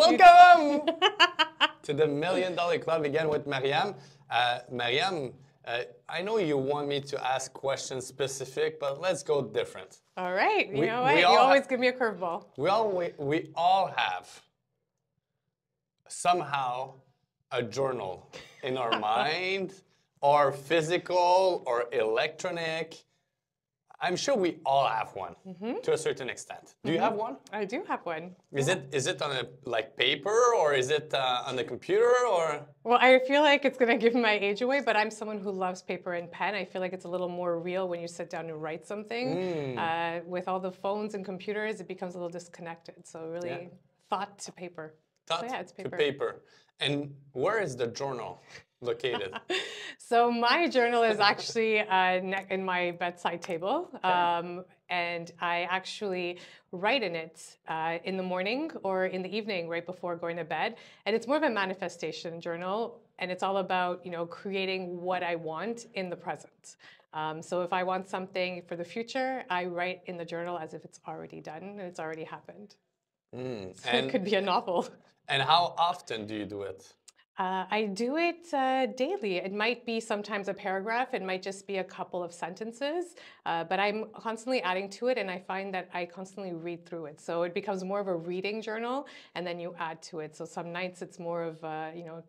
Welcome to the $1 Million Club again with Mariam. Mariam, I know you want me to ask questions specific, but let's go different. All right. You know what? You always give me a curveball. We all have somehow a journal in our mind, or physical, or electronic. I'm sure we all have one to a certain extent. Do you have one? I do have one. Is it on a paper, or is it on the computer, or? Well, I feel like it's going to give my age away, but I'm someone who loves paper and pen. I feel like it's a little more real when you sit down and write something. With all the phones and computers, it becomes a little disconnected. So really thought to paper. Thought it's paper. to paper. And where is the journal located? So my journal is actually in my bedside table. And I actually write in it in the morning or in the evening right before going to bed. And it's more of a manifestation journal. And it's all about, creating what I want in the present. So if I want something for the future, I write in the journal as if it's already done and it's already happened. So it could be a novel. And how often do you do it? I do it daily. It might be sometimes a paragraph. It might just be a couple of sentences. But I'm constantly adding to it, and I find that I constantly read through it. So it becomes more of a reading journal, and then you add to it. So some nights it's more of,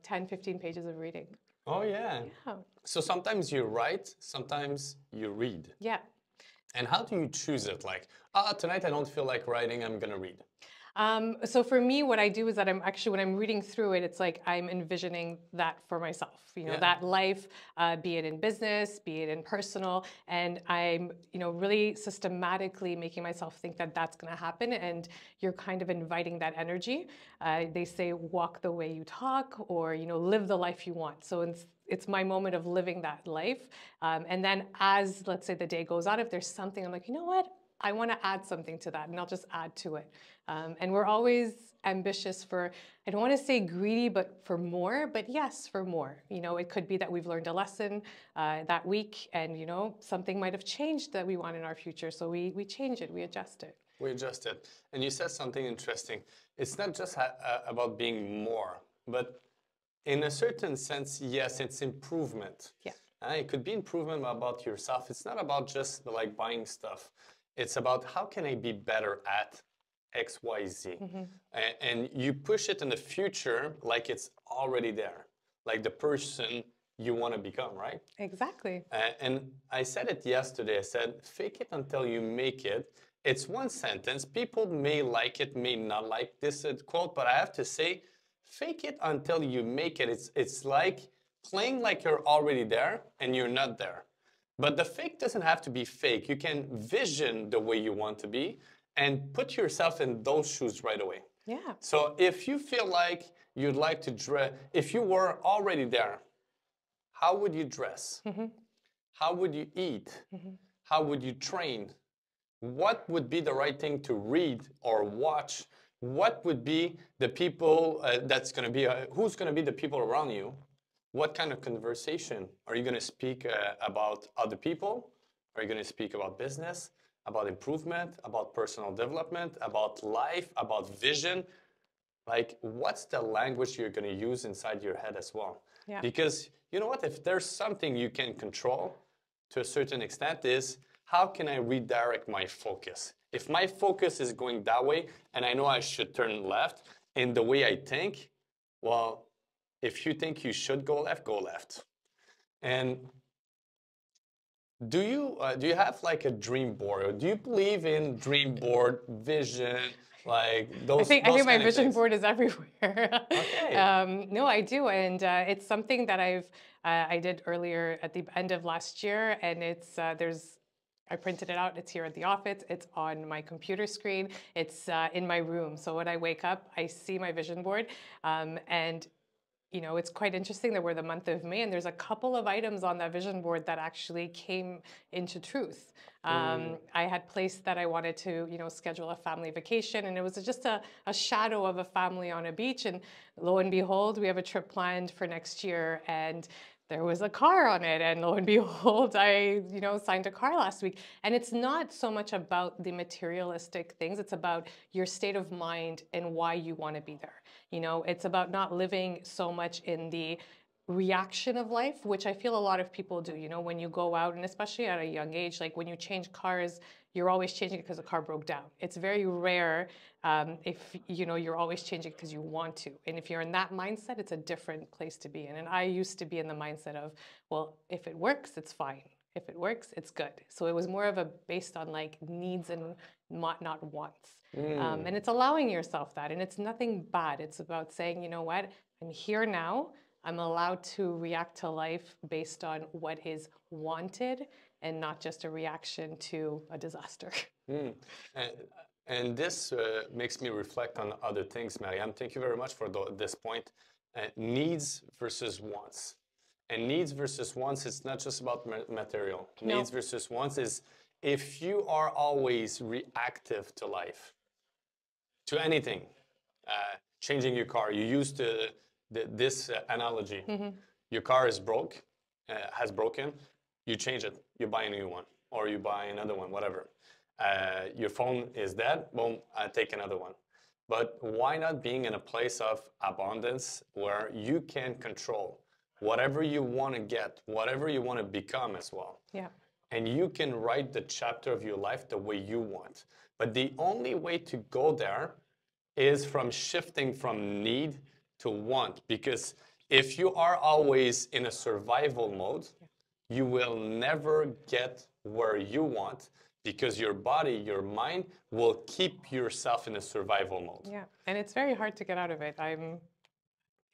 10, 15 pages of reading. Oh, yeah. So sometimes you write, sometimes you read. Yeah. And how do you choose it? Like, tonight I don't feel like writing, I'm going to read. So for me, what I do is that when I'm reading through it, it's like I'm envisioning that for myself, that life, be it in business, be it in personal, and I'm, really systematically making myself think that that's going to happen, and you're kind of inviting that energy. They say, walk the way you talk, or, live the life you want. So it's my moment of living that life. And then as, let's say, the day goes on, if there's something, I'm like, you know what? I want to add something to that, and I'll just add to it. And we're always ambitious for, I don't want to say greedy, but for more, but yes, for more. It could be that we've learned a lesson that week, and, something might have changed that we want in our future. So we change it, we adjust it. We adjust it. And you said something interesting. It's not just about being more, but in a certain sense, yes, it's improvement. Yeah. It could be improvement about yourself. It's not about just like buying stuff. It's about how can I be better at X, Y, Z. And you push it in the future like it's already there, like the person you want to become, right? Exactly. And I said it yesterday. I said, fake it until you make it. It's one sentence. People may like it, may not like this quote, but I have to say, fake it until you make it. It's like playing like you're already there and you're not there. But the fake doesn't have to be fake. You can vision the way you want to be and put yourself in those shoes right away. Yeah. So if you feel like you'd like to dress, if you were already there, how would you dress? How would you eat? How would you train? What would be the right thing to read or watch? What would be the people who's going to be the people around you? What kind of conversation? Are you going to speak about other people? Are you going to speak about business, about improvement, about personal development, about life, about vision? Like, what's the language you're going to use inside your head as well? Yeah. Because you know what? If there's something you can control to a certain extent is, how can I redirect my focus? If my focus is going that way and I know I should turn left in the way I think, well, if you think you should go left. And do you have like a dream board? Or do you believe in dream board, vision, like those? I think my vision board is everywhere. Okay. No, I do, and it's something that I did earlier at the end of last year, and it's I printed it out. It's here at the office. It's on my computer screen. It's in my room. So when I wake up, I see my vision board, and it's quite interesting that we're the month of May, and there's a couple of items on that vision board that actually came into truth. I had placed that I wanted to, schedule a family vacation, and it was just a shadow of a family on a beach. And lo and behold, we have a trip planned for next year. And there was a car on it, and lo and behold, I, signed a car last week. And it's not so much about the materialistic things, it's about your state of mind and why you want to be there. It's about not living so much in the reaction of life, which I feel a lot of people do. When you go out, and especially at a young age, like when you change cars, you're always changing it because the car broke down. It's very rare if you're always changing because you want to. And if you're in that mindset, it's a different place to be in. And I used to be in the mindset of, well, if it works, it's fine. If it works, it's good. So it was more of a based on like needs and not wants. And it's allowing yourself that. And it's nothing bad. It's about saying, you know what, I'm here now. I'm allowed to react to life based on what is wanted and not just a reaction to a disaster. And this makes me reflect on other things, Mariam. Thank you very much for this point. Needs versus wants. And needs versus wants, it's not just about material. No. Needs versus wants is if you are always reactive to life, to anything, changing your car, you used this analogy. Your car has broken, you change it, you buy a new one, or you buy another one, whatever. Your phone is dead, boom, take another one. But why not being in a place of abundance where you can control whatever you want to get, whatever you want to become as well. Yeah. And you can write the chapter of your life the way you want. But the only way to go there is from shifting from need to want. Because if you are always in a survival mode, you will never get where you want because your body, your mind will keep yourself in a survival mode. Yeah, and it's very hard to get out of it. I'm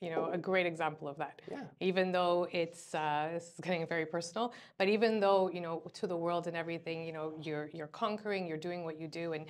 a great example of that. Yeah. Even though it's this is getting very personal, but even though, to the world and everything, you're conquering, you're doing what you do and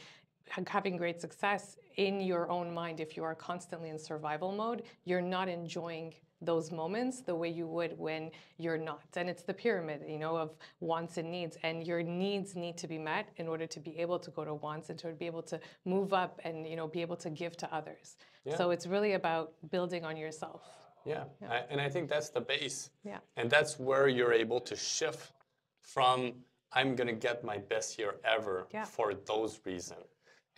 having great success in your own mind, if you are constantly in survival mode, you're not enjoying those moments the way you would when you're not. And it's the pyramid, of wants and needs. And your needs need to be met in order to be able to go to wants and to be able to move up and, be able to give to others. Yeah. So it's really about building on yourself. Yeah. And I think that's the base. Yeah. And that's where you're able to shift from I'm going to get my best year ever for those reasons.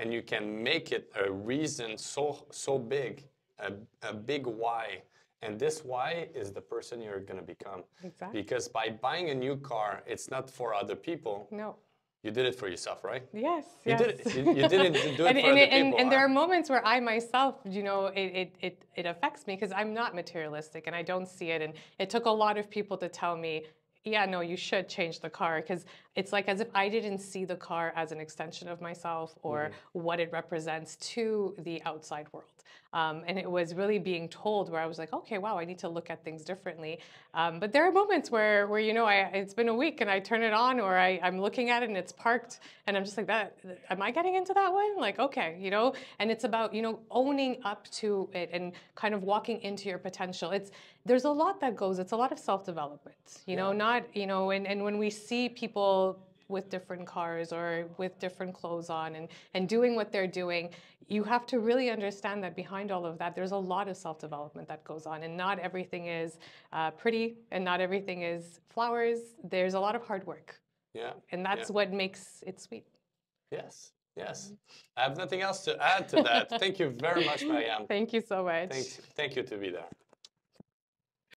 And you can make it a reason so big, a big why. And this why is the person you're going to become. Exactly. Because by buying a new car, it's not for other people. No. You did it for yourself, right? Yes. You did it. You didn't do it for other people. And there are moments where I myself, it affects me because I'm not materialistic and I don't see it. And it took a lot of people to tell me, yeah, no, you should change the car, because it's like as if I didn't see the car as an extension of myself or what it represents to the outside world. And it was really being told where I was like, okay, wow, I need to look at things differently. But there are moments where it's been a week and I turn it on or I'm looking at it and it's parked and I'm just like, am I getting into that one? Like, okay, and it's about, owning up to it and kind of walking into your potential. There's a lot that goes, it's a lot of self-development, and when we see people with different cars or with different clothes on and doing what they're doing, you have to really understand that behind all of that, there's a lot of self-development that goes on, and not everything is pretty and not everything is flowers. There's a lot of hard work. Yeah. And that's what makes it sweet. Yes. Yes. I have nothing else to add to that. Thank you very much, Mariam. Thank you so much. Thank you to be there.